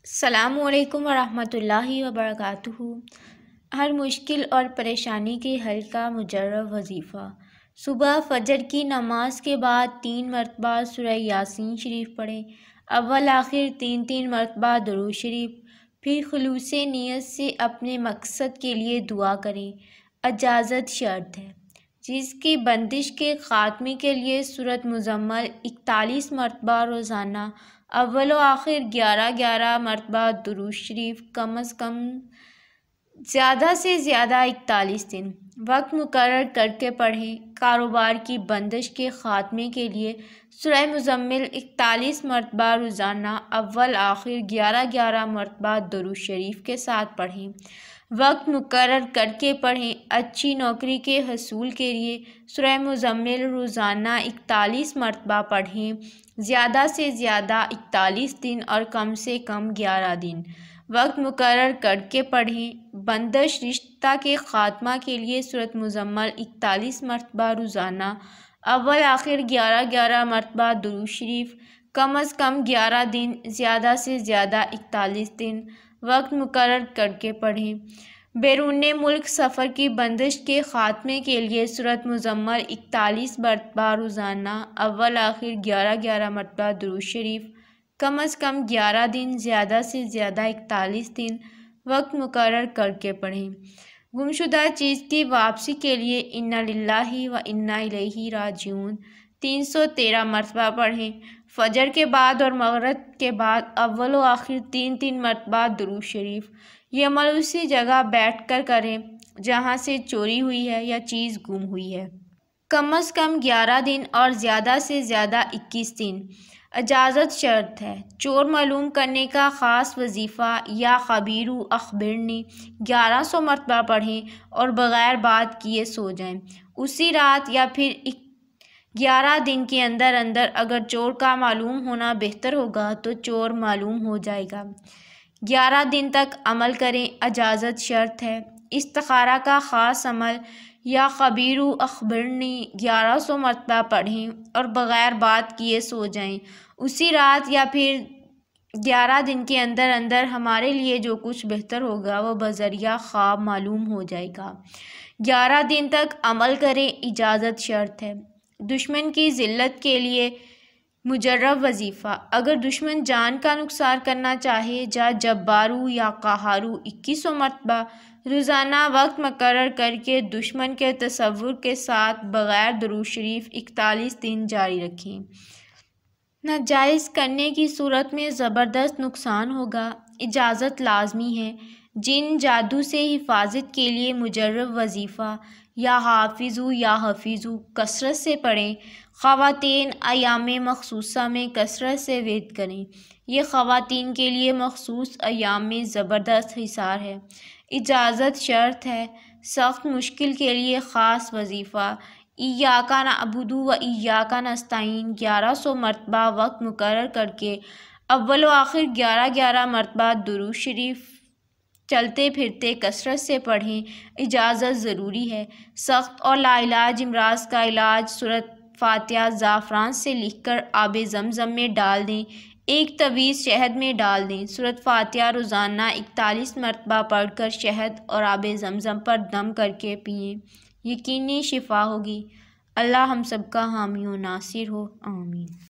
السلام علیکم ورحمۃ اللہ وبرکاتہ۔ ہر مشکل اور پریشانی کے حل کا مجرب وظیفہ۔ صبح فجر کی نماز کے بعد 3 مرتبہ سورہ یاسین شریف پڑھیں۔ اول آخر 3 مرتبہ درود شریف، پھر خلوص نیت سے اپنے مقصد کے لیے دعا کریں۔ اجازت شرط ہے، جس کی بندش کے خاتمے کے لیے سورۃ مزمل 41 مرتبہ روزانہ اول و آخر 11 مرتبہ درود شریف، کم از کم زیادہ سے زیادہ 41 دن وقت مقرر کر کے پڑھیں۔ کاروبار کی بندش کے خاتمے کے لیے سورہ مزمل 41 مرتبہ روزانہ اول آخر 11 مرتبہ درود شریف کے ساتھ پڑھیں۔ وقت مقرر کر کے پڑھیں۔ اچھی نوکری کے حصول کے لیے سورہ مزمل روزانہ 41 مرتبہ پڑھیں۔ زیادہ سے زیادہ 41 دن اور کم سے کم 11 دن وقت مقرر کر کے پڑھیں۔ بندش رشتہ کے خاتمہ کے لیے سورۃ مزمل 41 مرتبہ روزانہ اول آخر 11 مرتبہ درود شریف، کم از کم 11 دن زیادہ سے زیادہ 41 دن وقت مقرر کر کے پڑھیں۔ بیرون ملک سفر کی بندش کے خاتمے کے لیے سورۃ مزمل 41 مرتبہ روزانہ اول آخر 11 مرتبہ درود شریف، کم از کم 11 دن زیادہ سے زیادہ 41 دن وقت مقرر کر کے پڑھیں۔ گمشدہ چیز کی واپسی کے لیے انا للہ و انا الیہ راجعون 313 مرتبہ پڑھیں۔ فجر کے بعد اور مغرب کے بعد اول و آخر 3 مرتبہ درود شریف۔ یہ عمل اسی جگہ بیٹھ کر کریں جہاں سے چوری ہوئی ہے یا چیز گم ہوئی ہے۔ کم از کم 11 دن اور زیادہ سے زیادہ 21 دن۔ اجازت شرط ہے، چور معلوم کرنے کا خاص وظیفہ یا خبیر اخبرنی 1100 مرتبہ پڑھیں اور بغیر بات کیے سو جائیں۔ اسی رات یا پھر 11 دن کے اندر اگر چور کا معلوم ہونا بہتر ہوگا تو چور معلوم ہو جائے گا۔ 11 دن تک عمل کریں۔ اجازت شرط ہے، استخارہ کا خاص عمل یا خبیر اخبرنی 1100 مرتبہ پڑھیں اور بغیر بات کیے سو جائیں۔ اسی رات یا پھر 11 دن کے اندر ہمارے لیے جو کچھ بہتر ہوگا وہ بذریعہ خواب معلوم ہو جائے گا۔ 11 دن تک عمل کریں۔ اجازت شرط ہے، دشمن کی ذلت کے لیے مجرب وظیفہ۔ اگر دشمن جان کا نقصان کرنا چاہے یا جبارو یا قہارو 2100 مرتبہ روزانہ وقت مقرر کر کے دشمن کے تصور کے ساتھ بغیر درود شریف 41 دن جاری رکھیں۔ ناجائز کرنے کی صورت میں زبردست نقصان ہوگا۔ اجازت لازمی ہے، جن جادو سے حفاظت کے لیے مجرب وظیفہ یا حافظو کثرت سے پڑھیں۔ خواتین ایام مخصوصہ میں کثرت سے ورد کریں۔ یہ خواتین کے لیے مخصوص ایام میں زبردست حصار ہے۔ اجازت شرط ہے، سخت مشکل کے لیے خاص وظیفہ ایاک نعبد و ایاک نستعین 1100 مرتبہ وقت مقرر کر کے اول و آخر 11 مرتبہ درود شریف چلتے پھرتے کثرت سے پڑھیں۔ اجازت ضروری ہے، سخت اور لاعلاج امراض کا علاج سورۃ فاتحہ زعفران سے لکھ کر آب زمزم میں ڈال دیں، ایک تویز شہد میں ڈال دیں۔ سورۃ فاتحہ روزانہ 41 مرتبہ پڑھ کر شہد اور آب زمزم پر دم کر کے پئیں، یقینی شفا ہوگی۔ اللہ ہم سب کا حامی و ناصر ہو، آمین۔